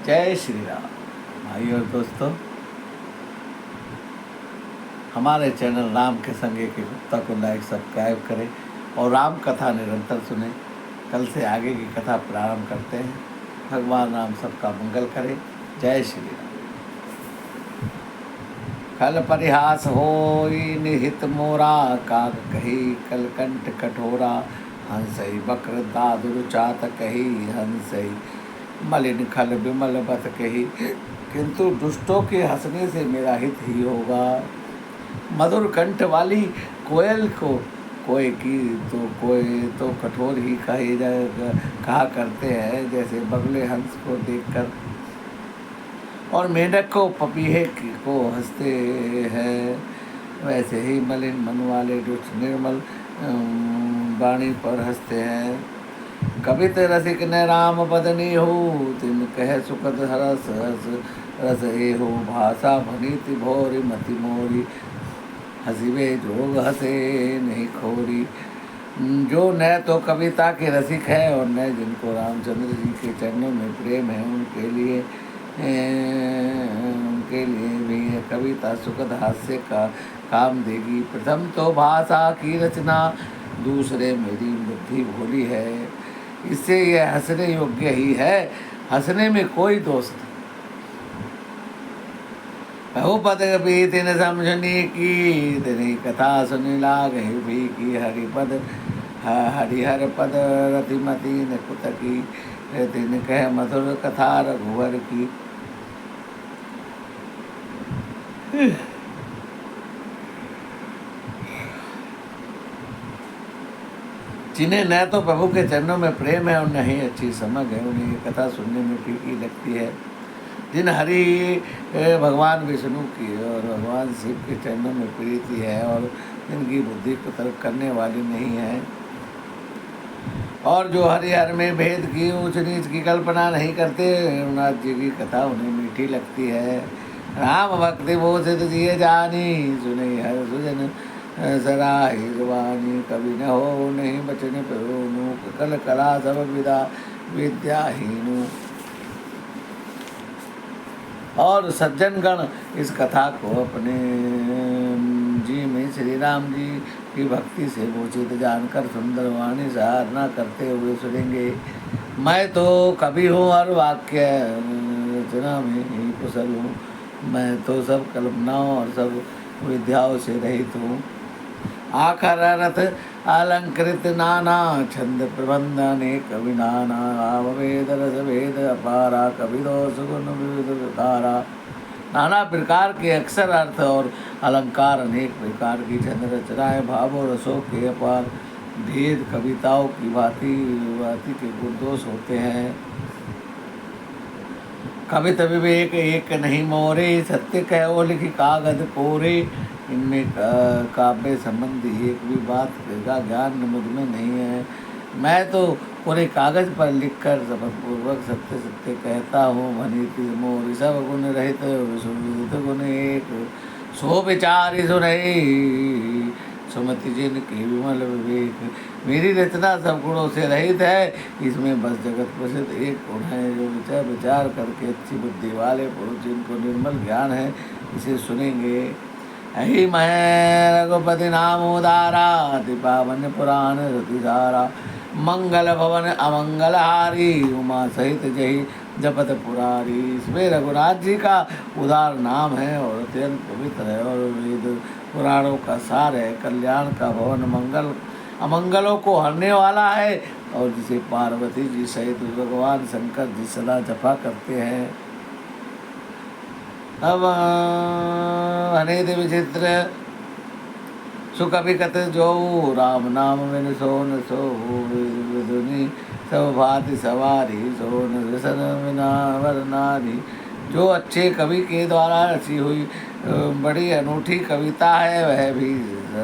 जय श्री राम। भाई और दोस्तों, हमारे चैनल राम के संगे के गुप्ता को लाइक सब्सक्राइब करें और राम कथा निरंतर सुने। कल से आगे की कथा प्रारंभ करते हैं। भगवान राम सबका मंगल करे। जय श्री राम। कल परिहास होई निहित मोरा, काग कही कलकंठ कठोरा। हंसई बक्र दादुर चात कही, हंसई मलिन खल विमल बत कही। किंतु दुष्टों के हंसने से मेरा हित ही होगा। मधुर कंठ वाली कोयल को कोय की कोय तो कठोर ही कहा करते हैं, जैसे बगले हंस को देखकर, और मेंढक को पपीहे को हंसते हैं, वैसे ही मलिन मन वाले दुष्ट निर्मल वाणी पर हंसते हैं। कवित रसिक न राम बदनी हो, तिन कह सुखद हरस हस रस ए हो। भाषा भनीति भोरी मति मोरी, हसीबे जोग हंसे नहीं खोरी। जो न तो कविता के रसिक है और न जिनको रामचंद्र जी के चरणों में प्रेम है, उनके लिए भी यह कविता सुखद हास्य का काम देगी। प्रथम तो भाषा की रचना, दूसरे मेरी बुद्धि भोली है, इससे यह हंसने योग्य ही है। हंसने में कोई दोष नहीं। बहुपद भी तिन समझनी की, तिनी कथा सुनी लागे भी की। हरिपद हरिहर पद रतिमती न कुत की, तिन कह मधुर कथा रघुवर की। जिन्हें न तो प्रभु के चरणों में प्रेम है और न ही अच्छी समझ है, उन्हें ये कथा सुनने में फीकी लगती है। जिन हरि भगवान विष्णु की और भगवान शिव के चरणों में प्रीति है और जिनकी बुद्धि को तर्क करने वाली नहीं है, और जो हरिहर में भेद की ऊंच नीच की कल्पना नहीं करते, रघुनाथ जी की कथा उन्हें मीठी लगती है। राम भक्ति वो सिद्ध जिए जानी, सुने हर सुजन सराही जुबानी। कभी न हो नहीं बचन प्रोनु, कल कला सब विदा विद्याहीनु। और सज्जनगण इस कथा को अपने जी में श्री राम जी की भक्ति से मोचित जानकर सुंदर वाणी से आराधना करते हुए सुनेंगे। मैं तो कवि हूँ और वाक्य रचना में ही कुशल हूँ। मैं तो सब कल्पनाओं और सब विद्याओं से रहित हूँ। आखर रथ अलंकृत नाना, छंद प्रबंध अनेक विनाना। आववेद रस भेद अपारा, कविदोष गुण विविध धारा। नाना प्रकार के अक्षर अर्थ और अलंकार, अनेक प्रकार की छंद रचनाएं, भावों रसों के अपार भेद कविताओं की भांति भांति के गुण दोष होते हैं। कवित विवेक एक नहीं मोरे, सत्य कहो लिखी कागज कोरे। इनमें काव्य संबंधी एक भी बात का ज्ञान मुझ में नहीं है। मैं तो पूरे कागज पर लिखकर शपथपूर्वक सत्य सत्य कहता हूँ। भनीति मोर सब गुण रहित, विश्वविदित गुण एक। सो विचारी सुनई, सुमति जिन की विमल विवेक। मेरी रचना सब गुणों से रहित है। इसमें बस जगत प्रसिद्ध एक गुण है, जो विचार विचार करके अच्छी बुद्धि वाले पुरुष जिनको निर्मल ज्ञान है, इसे सुनेंगे। अहि मैं रघुपति नाम उदारा, अति पावन पुराण रतिधारा। मंगल भवन अमंगल हारी, उमा सहित जही जपत पुरारी। इसमें रघुनाथ जी का उदार नाम है और अत्यंत पवित्र है और वेद पुराणों का सार है। कल्याण का भवन मंगल अमंगलों को हरने वाला है, और जिसे पार्वती जी सहित भगवान शंकर जी सदा जपा करते हैं। अब अनेक विचित्र सुख विकत जो, राम नाम बिन सो न सो। विदुनी सब भांति सवारी, सो न व्यसन बिना वर नारी। जो अच्छे कवि के द्वारा रची हुई बड़ी अनूठी कविता है, वह भी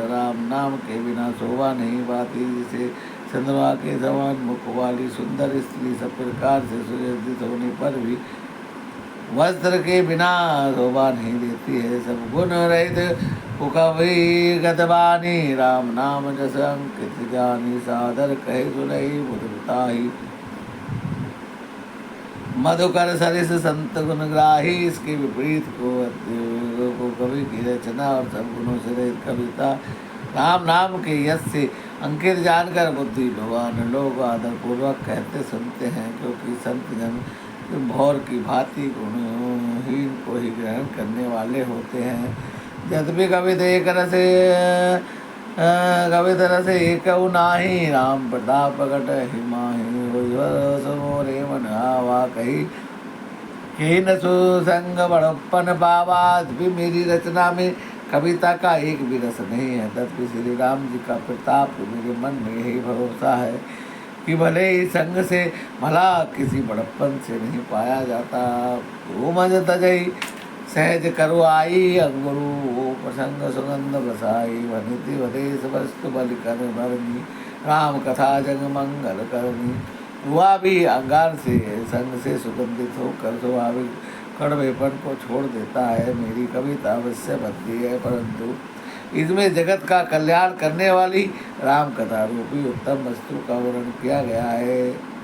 राम नाम के बिना शोभा नहीं पाती। जिसे चंद्रमा के समान मुख वाली सुंदर स्त्री सब प्रकार से सुसज्जित होने पर भी वस्त्र के बिना शोभा नहीं देती है। सब गुण रहित कुकवि गतवानी, राम नाम जस अंकित जानी। सादर कहे सुनई बुधताही, मधुकर सरिस संत गुणग्राही, इसके विपरीत को कवि की रचना और सब गुणों से रहित कविता राम नाम के यश से अंकित जानकर बुद्धिमान लोग आदरपूर्वक कहते सुनते हैं, क्योंकि संत जन भौर की भांति गुणहीन को ही ग्रहण करने वाले होते हैं। यद्यपि कवित रस एक नाही, राम प्रताप प्रकट हिमाही मोरे मन आवा कही हीन सुसंग बड़प्पन पावाद। भी मेरी रचना में कविता का एक भी रस नहीं है, तथापि श्री राम जी का प्रताप मेरे मन में यही भरोसा है कि भले ही संग से भला किसी बड़प्पन से नहीं पाया जाता। वो मज तजई सहज करो आई, अंगुरु वो प्रसंग सुगंध बसाई, वनिति वदेश वस्तु बल कर भरनी, राम कथा जग मंगल करनी। वह भी अंगार से संग से सुगंधित होकर स्वाभाविक कड़वेपन को छोड़ देता है। मेरी कविता अवश्य बनती है, परंतु इसमें जगत का कल्याण करने वाली राम कथा रूपी उत्तम वस्तु का वर्णन किया गया है।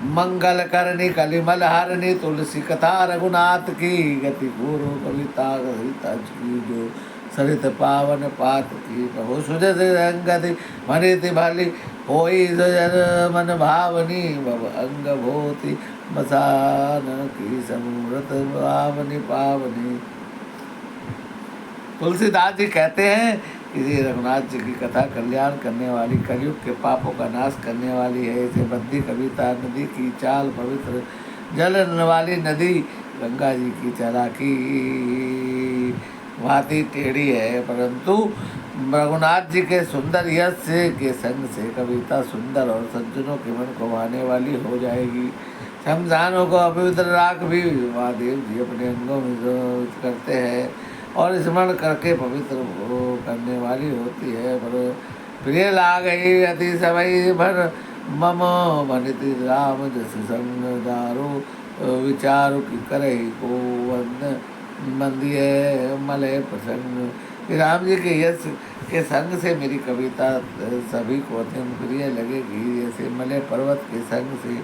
मंगल करनी कलिमल हरनी, तुलसी कथा रघुनाथ की, गति गुरु कविता की जो सरित पावन पात की। प्रभु सुजस अंगति मनिति भली, होई सुजन मन भावनी, भव अंग भूति मसान की, समूरत भावनी पावनी। तुलसीदास जी कहते हैं कि रघुनाथ जी की कथा कल्याण करने वाली, कलयुग के पापों का नाश करने वाली है। इसे बद्धी कविता नदी की चाल, पवित्र जलन वाली नदी गंगा जी की चालाकी भांति टेढ़ी है, परंतु रघुनाथ जी के सुंदर यश के संग से कविता सुंदर और सज्जनों के मन को भाने वाली हो जाएगी। शमशानों को अपवित्र राख भी महादेव जी अपने अंगों में करते हैं और स्मरण करके पवित्र करने वाली होती है। पर प्रिय लागई अति समय भर मम भनिति राम जस संग दारो, विचारु की करही को वंद मंदिय मलय प्रसंग। राम जी के यश के संग से मेरी कविता सभी को अत्यंत प्रिय लगेगी। जैसे मलय पर्वत के संग से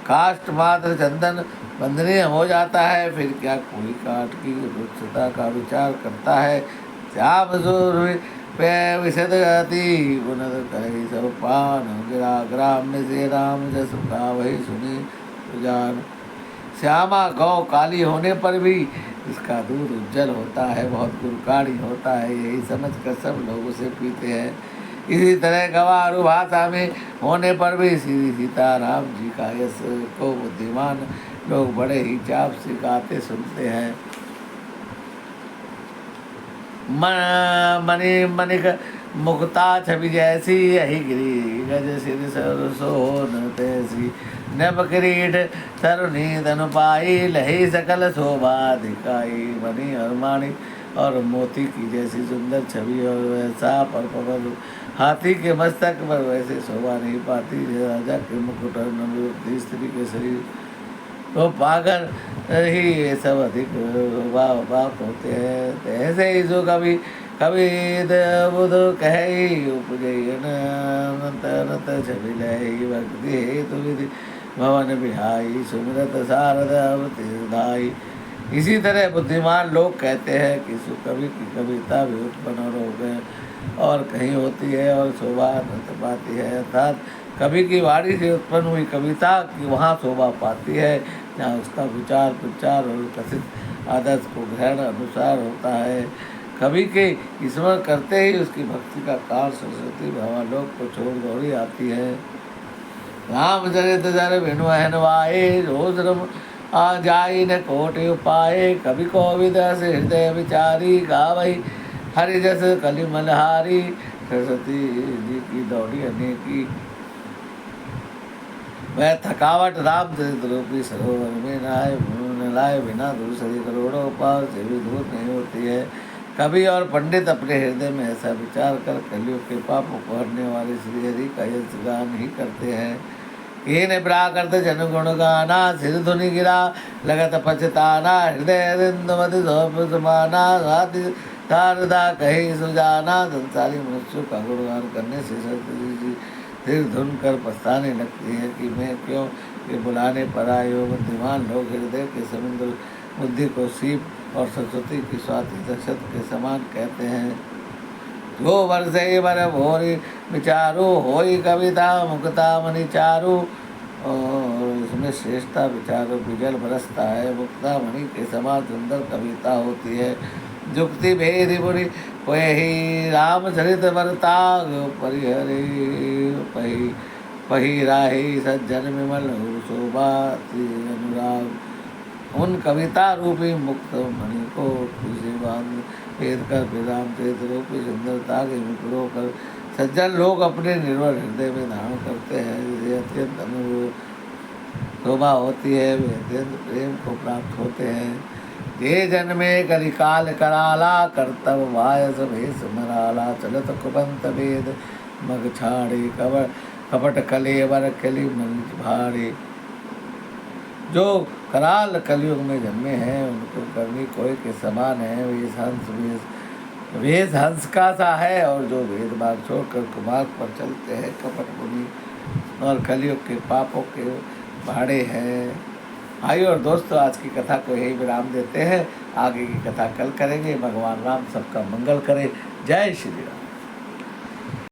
काष्ठ मात्र चंदन वंदनीय हो जाता है, फिर क्या कोई काठ की रुक्षता का विचार करता है। श्याम विशद गति गुणद करही सब पान, गिरा ग्राम में से राम जस का वही सुनी जान। श्यामा गौ काली होने पर भी इसका दूध उज्जवल होता है, बहुत गुणकारी होता है, यही समझकर सब लोग उसे पीते हैं। इसी तरह गवारू भाषा में होने पर भी श्री सीताराम जी का यश को बुद्धिमान लोग बड़े ही चाव से गाते सुनते हैं। मणिक मुक्ता छवि जैसी, यही गिरी गज सिर सोन तैसी, नभ किरीट तरुणी तनु पाई, लही सकल शोभा दिखाई। मणि और माणी और मोती की जैसी सुंदर छवि और वैसा पर पवन हाथी के मस्तक पर वैसे शोभा नहीं पाती। राजा के मुकुट और नवयुवती स्त्री के शरीर तो पाकर ही ये सब अधिक बाप होते हैं। ऐसे ही जो कभी कभी बुध कह उपजयन छवि लही, भक्ति हेतु विधि भवन बिहाई, सुमिरत शारद अवतिधाई। इसी तरह बुद्धिमान लोग कहते हैं कि सुकवि की कविता भी उत्पन्न और हो गए और कहीं होती है और शोभा न पाती है, अर्थात कवि की वाणी से उत्पन्न हुई कविता की वहाँ शोभा पाती है जहाँ उसका विचार प्रचार और कथित आदर्श को ग्रहण अनुसार होता है। कवि के स्मरण करते ही उसकी भक्ति का काल सरस्वती भावालोक को छोड़ दौड़ी आती है। रामचरित जर बिनु हनवाए, रोज रम आ जाई न कोटि उपाय, कवि कोविद हृदय विचारी, गावई हरि जस कलि मलहारी। सरस्वती जी की दौड़ी अनेकी वह थकावट रामचरित रूपी सरोवर में नहाए बिना दूसरी करोड़ों पार से भी दूर नहीं होती है। कवि और पंडित अपने हृदय में ऐसा विचार कर कलियुग के पापों को हरने वाले श्री हरि का यश गान ही करते हैं। कीन प्राकृत जन गुण गाना, सिर धुनि गिरा लगत पछताना, हृदय रिंदमति सौंप समाना, शारदा कही सुजाना। संसारी मनुष्यों का गुणगान करने से सरस्वती जी सिर धुन कर पछताने लगती है कि मैं क्यों के बुलाने पर आए हो। बुद्धिमान लोग हृदय के समुद्र बुद्धि को सीप और सरस्वती की स्वाति नक्षत्र के समान कहते हैं। जो वर्षे बर भोरी विचारो होई कविता मुक्ता मणि चारु। और इसमें श्रेष्ठता विचारों की जल बरसता है। मुक्ता मणि के समान सुंदर कविता होती है। जुक्ति भेद बुरी पही रामचरित बरताग परिहरे पही पही राही सज्जन विमल शोभा अनुराग। उन कविता रूपी मुक्त मणि को तुझे बांध भेद कर विराम चरित रूपी सुंदरता के मित्रों कर सज्जन लोग अपने निर्भर हृदय में धारण करते हैं। जिसे अत्यंत अनुभव शोभा होती है वे अत्यंत प्रेम को प्राप्त होते हैं। ये जन्मे कलिकाल कराला कर्तव्य वायस भेष मराला चलत कुबंत वेद मग छाड़े कबर कपट कलेवर कली मन भाड़े। जो कराल कलयुग में जन्मे हैं उनको करनी कोई के समान है। वेश हंस का सा है और जो भेदभाव छोड़कर कुमार्ग पर चलते हैं कपट मुनि और कलयुग के पापों के भाड़े हैं। भाई और दोस्तों, आज की कथा को यही विराम देते हैं। आगे की कथा कल करेंगे। भगवान राम सबका मंगल करे। जय श्री राम।